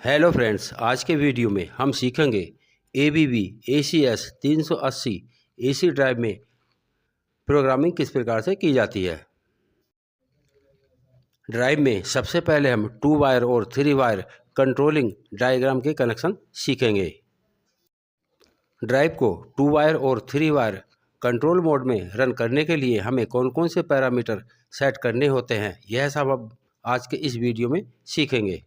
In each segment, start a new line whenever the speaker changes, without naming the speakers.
Hello friends, आज के video में हम सीखेंगे ABB ACS 380 AC ड्राइव में प्रोग्रामिंग किस प्रकार से की जाती है। ड्राइव में सबसे पहले हम 2 वायर और 3 वायर कंट्रोलिंग डायग्राम के कनेक्शन सीखेंगे। ड्राइव को 2 वायर और 3 वायर कंट्रोल मोड में रन करने के लिए हमें कौन कौन से पैरामीटर सेट करने होते हैं, यह सब अब आज के इस वीडियो में सीखेंगे।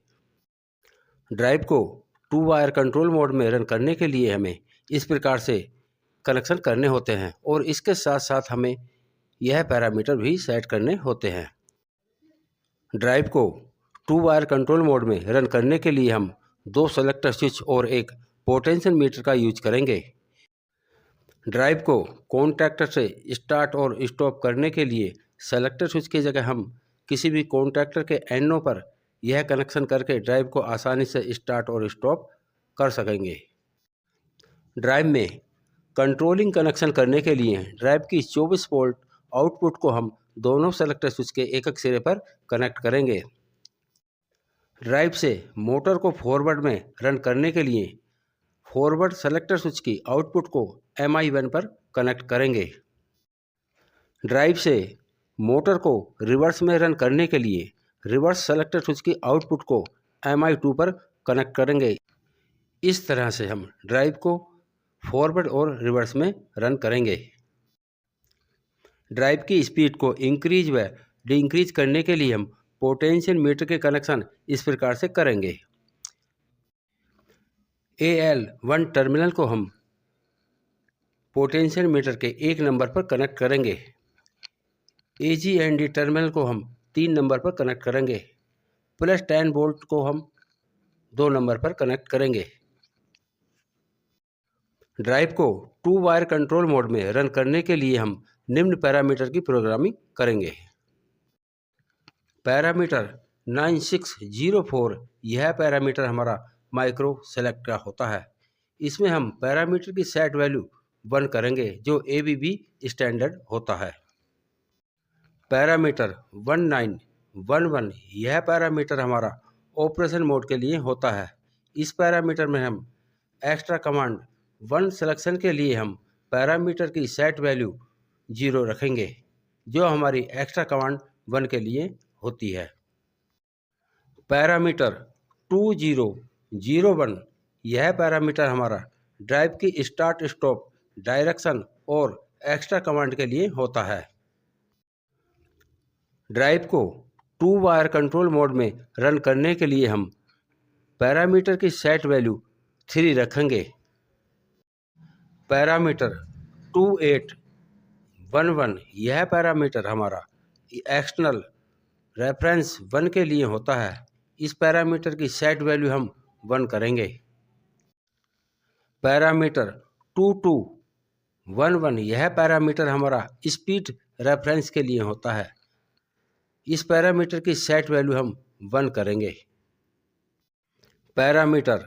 ड्राइव को 2 वायर कंट्रोल मोड में रन करने के लिए हमें इस प्रकार से कनेक्शन करने होते हैं और इसके साथ साथ हमें यह पैरामीटर भी सेट करने होते हैं। ड्राइव को 2 वायर कंट्रोल मोड में रन करने के लिए हम 2 सेलेक्टर स्विच और एक पोटेंशियल मीटर का यूज करेंगे। ड्राइव को कॉन्टैक्टर से स्टार्ट और स्टॉप करने के लिए सेलेक्टर स्विच की जगह हम किसी भी कॉन्टैक्टर के एंडों पर यह कनेक्शन करके ड्राइव को आसानी से स्टार्ट और स्टॉप कर सकेंगे। ड्राइव में कंट्रोलिंग कनेक्शन करने के लिए ड्राइव की 24 वोल्ट आउटपुट को हम दोनों सेलेक्टर स्विच के एक सिरे पर कनेक्ट करेंगे। ड्राइव से मोटर को फॉरवर्ड में रन करने के लिए फॉरवर्ड सेलेक्टर स्विच की आउटपुट को MI1 पर कनेक्ट करेंगे। ड्राइव से मोटर को रिवर्स में रन करने के लिए रिवर्स सेलेक्टर स्विच की आउटपुट को MI2 पर कनेक्ट करेंगे। इस तरह से हम ड्राइव को फॉरवर्ड और रिवर्स में रन करेंगे। ड्राइव की स्पीड को इंक्रीज व डिक्रीज करने के लिए हम पोटेंशियल मीटर के कनेक्शन इस प्रकार से करेंगे। AL1 टर्मिनल को हम पोटेंशियल मीटर के 1 नंबर पर कनेक्ट करेंगे। AG&D टर्मिनल को हम 3 नंबर पर कनेक्ट करेंगे। प्लस 10 वोल्ट को हम 2 नंबर पर कनेक्ट करेंगे। ड्राइव को 2 वायर कंट्रोल मोड में रन करने के लिए हम निम्न पैरामीटर की प्रोग्रामिंग करेंगे। पैरामीटर 9604, यह पैरामीटर हमारा माइक्रो सेलेक्ट का होता है। इसमें हम पैरामीटर की सेट वैल्यू 1 करेंगे जो ABB स्टैंडर्ड होता है। पैरामीटर 1911, यह पैरामीटर हमारा ऑपरेशन मोड के लिए होता है। इस पैरामीटर में हम एक्स्ट्रा कमांड 1 सिलेक्शन के लिए हम पैरामीटर की सेट वैल्यू 0 रखेंगे जो हमारी एक्स्ट्रा कमांड 1 के लिए होती है। पैरामीटर 2001, यह पैरामीटर हमारा ड्राइव की स्टार्ट स्टॉप डायरेक्शन और एक्स्ट्रा कमांड के लिए होता है। ड्राइव को 2 वायर कंट्रोल मोड में रन करने के लिए हम पैरामीटर की सेट वैल्यू 3 रखेंगे। पैरामीटर 2811, यह पैरामीटर हमारा एक्सटर्नल रेफरेंस 1 के लिए होता है। इस पैरामीटर की सेट वैल्यू हम 1 करेंगे। पैरामीटर 2211, यह पैरामीटर हमारा स्पीड रेफरेंस के लिए होता है। इस पैरामीटर की सेट वैल्यू हम 1 करेंगे। पैरामीटर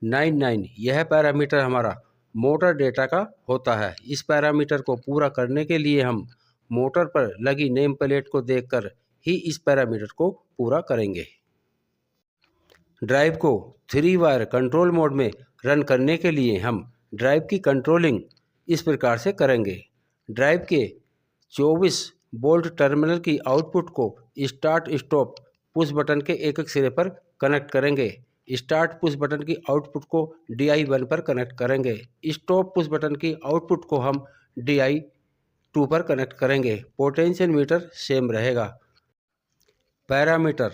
99, यह पैरामीटर हमारा मोटर डेटा का होता है। इस पैरामीटर को पूरा करने के लिए हम मोटर पर लगी नेम प्लेट को देखकर ही इस पैरामीटर को पूरा करेंगे। ड्राइव को 3 वायर कंट्रोल मोड में रन करने के लिए हम ड्राइव की कंट्रोलिंग इस प्रकार से करेंगे। ड्राइव के 24 वोल्ट टर्मिनल की आउटपुट को स्टार्ट स्टॉप पुश बटन के एक सिरे पर कनेक्ट करेंगे। स्टार्ट पुश बटन की आउटपुट को DI1 पर कनेक्ट करेंगे। स्टॉप पुश बटन की आउटपुट को हम DI2 पर कनेक्ट करेंगे। पोटेंशियल मीटर सेम रहेगा। पैरामीटर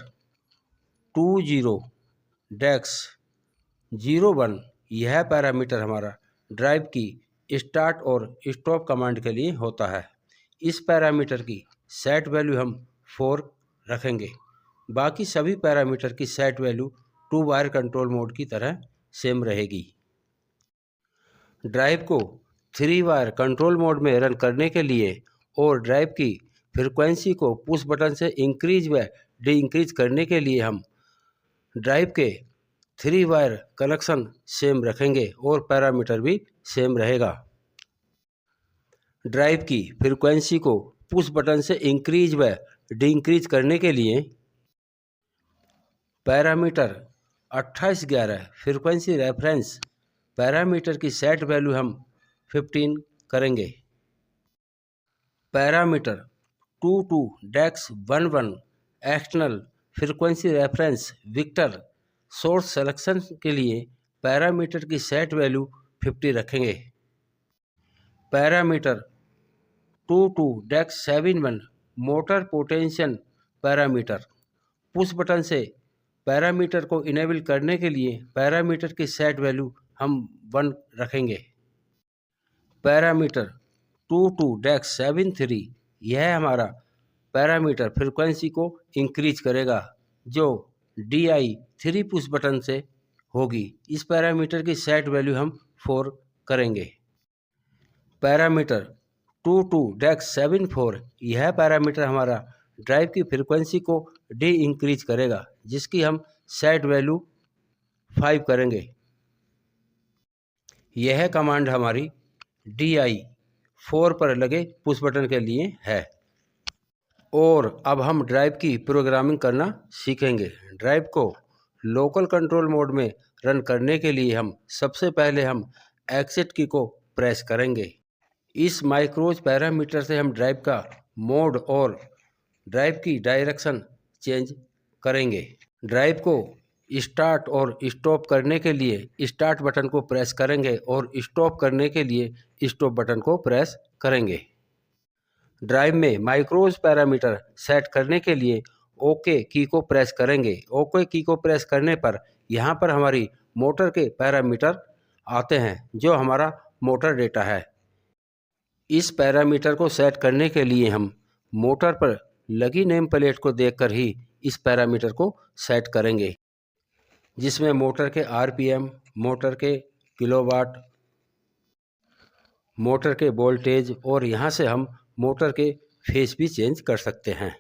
20-01, यह पैरामीटर हमारा ड्राइव की स्टार्ट और स्टॉप कमांड के लिए होता है। इस पैरामीटर की सेट वैल्यू हम 4 रखेंगे। बाकी सभी पैरामीटर की set value 2 wire control mode की तरह सेम रहेगी। ड्राइव को 3 वायर कंट्रोल मोड में रन करने के लिए और ड्राइव की फ्रीक्वेंसी को पुश बटन से इंक्रीज व डिक्रीज करने के लिए हम ड्राइव के 3 वायर कनेक्शन सेम रखेंगे और पैरामीटर भी सेम रहेगा। ड्राइव की फ्रीक्वेंसी को पुश बटन से इंक्रीज व डिक्रीज करने के लिए पैरामीटर 2811 फ्रीक्वेंसी रेफरेंस पैरामीटर की सेट वैल्यू हम 15 करेंगे। Parameter 22-11 external frequency reference vector source selection के लिए पैरामीटर की सेट वैल्यू 50 रखेंगे। Parameter 22-71 motor potential parameter push button से पैरामीटर को इनेबल करने के लिए पैरामीटर की सेट वैल्यू हम 1 रखेंगे। पैरामीटर 22-73 यह हमारा पैरामीटर फ्रीक्वेंसी को इंक्रीज करेगा जो DI3 पुश बटन से होगी। इस पैरामीटर की सेट वैल्यू हम 4 करेंगे। पैरामीटर 22-74 यह पैरामीटर हमारा ड्राइव की फ्रीक्वेंसी को डी इंक्रीज करेगा जिसकी हम सेट वैल्यू 5 करेंगे। यह कमांड हमारी DI4 पर लगे पुश बटन के लिए है। और अब हम ड्राइव की प्रोग्रामिंग करना सीखेंगे। ड्राइव को लोकल कंट्रोल मोड में रन करने के लिए हम सबसे पहले हम एक्सिट की को प्रेस करेंगे। इस माइक्रोज पैरामीटर से हम ड्राइव का मोड और ड्राइव की डायरेक्शन चेंज करेंगे। ड्राइव को स्टार्ट और स्टॉप करने के लिए स्टार्ट बटन को प्रेस करेंगे और स्टॉप करने के लिए स्टॉप बटन को प्रेस करेंगे। ड्राइव में माइक्रोज पैरामीटर सेट करने के लिए ओके की को प्रेस करेंगे। ओके की को प्रेस करने पर यहाँ पर हमारी मोटर के पैरामीटर आते हैं जो हमारा मोटर डेटा है। इस पैरामीटर को सेट करने के लिए हम मोटर पर लगी नेम प्लेट को देखकर ही इस पैरामीटर को सेट करेंगे, जिसमें मोटर के RPM, मोटर के किलोवाट, मोटर के वोल्टेज और यहाँ से हम मोटर के फेस भी चेंज कर सकते हैं।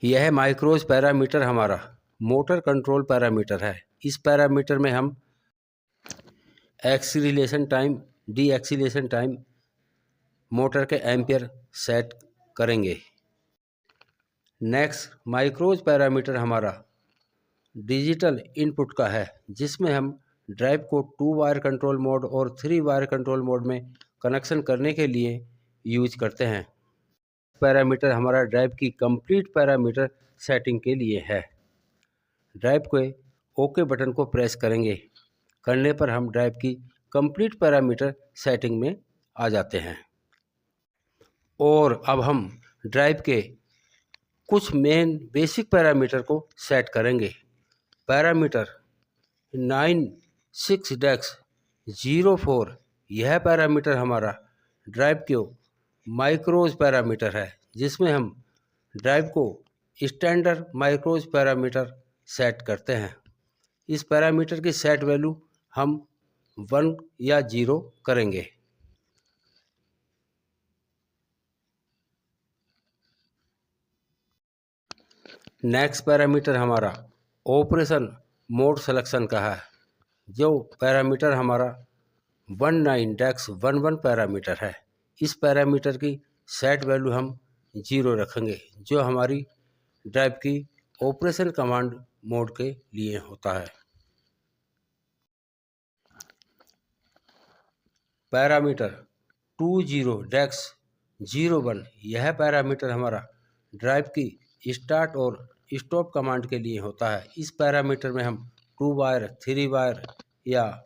यह माइक्रोज पैरामीटर हमारा मोटर कंट्रोल पैरामीटर है। इस पैरामीटर में हम acceleration time, D acceleration time, motor के एम्पियर सेट करेंगे। नेक्स्ट माइक्रोज पैरामीटर हमारा डिजिटल इनपुट का है जिसमें हम ड्राइव को 2 वायर कंट्रोल मोड और 3 वायर कंट्रोल मोड में कनेक्शन करने के लिए यूज करते हैं। पैरामीटर हमारा ड्राइव की कंप्लीट पैरामीटर सेटिंग के लिए है। ड्राइव के ओके बटन को प्रेस करेंगे। करने पर हम ड्राइव की कंप्लीट पैरामीटर सेटिंग में आ जाते हैं। और अब हम ड्राइव के कुछ मेन बेसिक पैरामीटर को सेट करेंगे। पैरामीटर 96-04 यह पैरामीटर हमारा ड्राइव के माइक्रोज पैरामीटर है जिसमें हम ड्राइव को स्टैंडर्ड माइक्रोज पैरामीटर सेट करते हैं। इस पैरामीटर की सेट वैल्यू हम 1 या 0 करेंगे। नेक्स्ट पैरामीटर हमारा ऑपरेशन मोड सिलेक्शन का है, जो पैरामीटर हमारा 19-11 पैरामीटर है। इस पैरामीटर की सेट वैल्यू हम 0 रखेंगे जो हमारी ड्राइव की ऑपरेशन कमांड मोड के लिए होता है। पैरामीटर 20-01 यह पैरामीटर हमारा ड्राइव की स्टार्ट और स्टॉप कमांड के लिए होता है। इस पैरामीटर में हम 2 वायर, 3 वायर या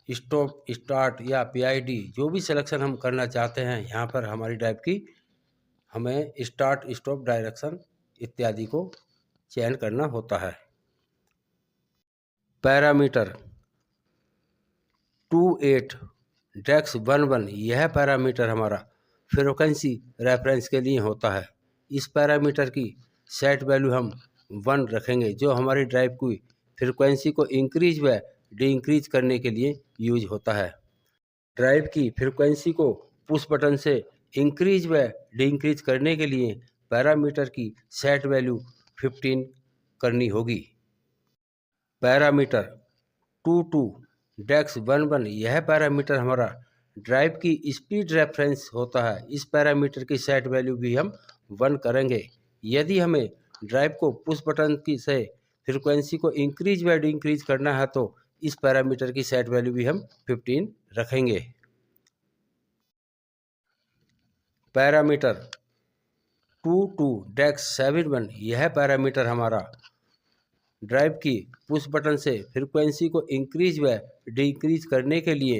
स्टॉप, स्टार्ट या PID जो भी सिलेक्शन हम करना चाहते हैं, यहाँ पर हमारी ड्राइव की हमें स्टार्ट, स्टॉप, डायरेक्शन इत्यादि को चयन करना होता है। पैरामीटर 28-11 यह पैरामीटर हमारा फ्रीक्वेंसी रेफरेंस के लिए होता है। इस पैरामीटर की सेट वैल्यू हम 1 रखेंगे जो हमारी ड्राइव की फ्रीक्वेंसी को इंक्रीज व डी इंक्रीज करने के लिए यूज होता है। ड्राइव की फ्रीक्वेंसी को पुश बटन से इंक्रीज व डी इंक्रीज करने के लिए पैरामीटर की सेट वैल्यू 15 करनी होगी। पैरामीटर 22-11 यह पैरामीटर हमारा ड्राइव की स्पीड रेफरेंस होता है। इस पैरामीटर की सेट वैल्यू भी हम 1 करेंगे। यदि हमें ड्राइव को पुश बटन की से फ्रिक्वेंसी को इंक्रीज व डिक्रीज करना है तो इस पैरामीटर की सेट वैल्यू भी हम 15 रखेंगे। पैरामीटर 22-71 यह पैरामीटर हमारा ड्राइव की पुश बटन से फ्रिक्वेंसी को इंक्रीज व डिक्रीज करने के लिए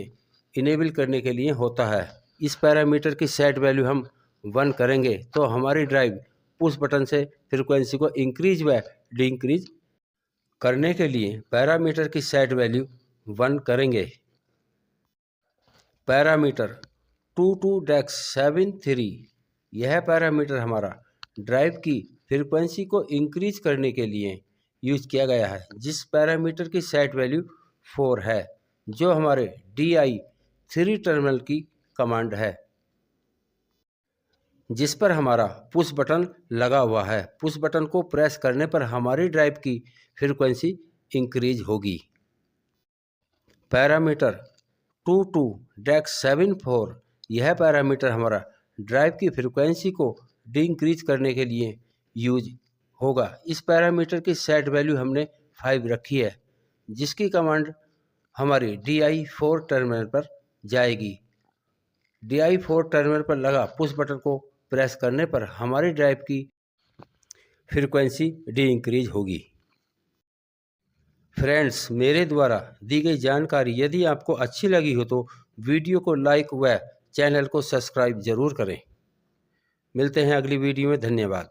इनेबल करने के लिए होता है। इस पैरामीटर की सेट वैल्यू हम 1 करेंगे तो हमारी ड्राइव पुश बटन से फ्रिक्वेंसी को इंक्रीज व डिक्रीज करने के लिए पैरामीटर की सेट वैल्यू 1 करेंगे। पैरामीटर 22-73 यह पैरामीटर हमारा ड्राइव की फ्रिक्वेंसी को इंक्रीज करने के लिए यूज किया गया है, जिस पैरामीटर की सेट वैल्यू 4 है, जो हमारे DI 3 टर्मिनल की कमांड है, जिस पर हमारा पुश बटन लगा हुआ है। पुश बटन को प्रेस करने पर हमारी ड्राइव की फ्रिक्वेंसी इंक्रीज होगी। पैरामीटर 22-74 यह पैरामीटर हमारा ड्राइव की फ्रिक्वेंसी को डिक्रीज करने के लिए यूज होगा। इस पैरामीटर की सेट वैल्यू हमने 5 रखी है, जिसकी कमांड हमारी DI 4 टर्मिनल पर जाएगी। DI 4 टर्मिनल पर लगा पुश बटन को प्रेस करने पर हमारी ड्राइव की फ्रिक्वेंसी डिक्रीज होगी। फ्रेंड्स, मेरे द्वारा दी गई जानकारी यदि आपको अच्छी लगी हो तो वीडियो को लाइक व चैनल को सब्सक्राइब जरूर करें। मिलते हैं अगली वीडियो में। धन्यवाद।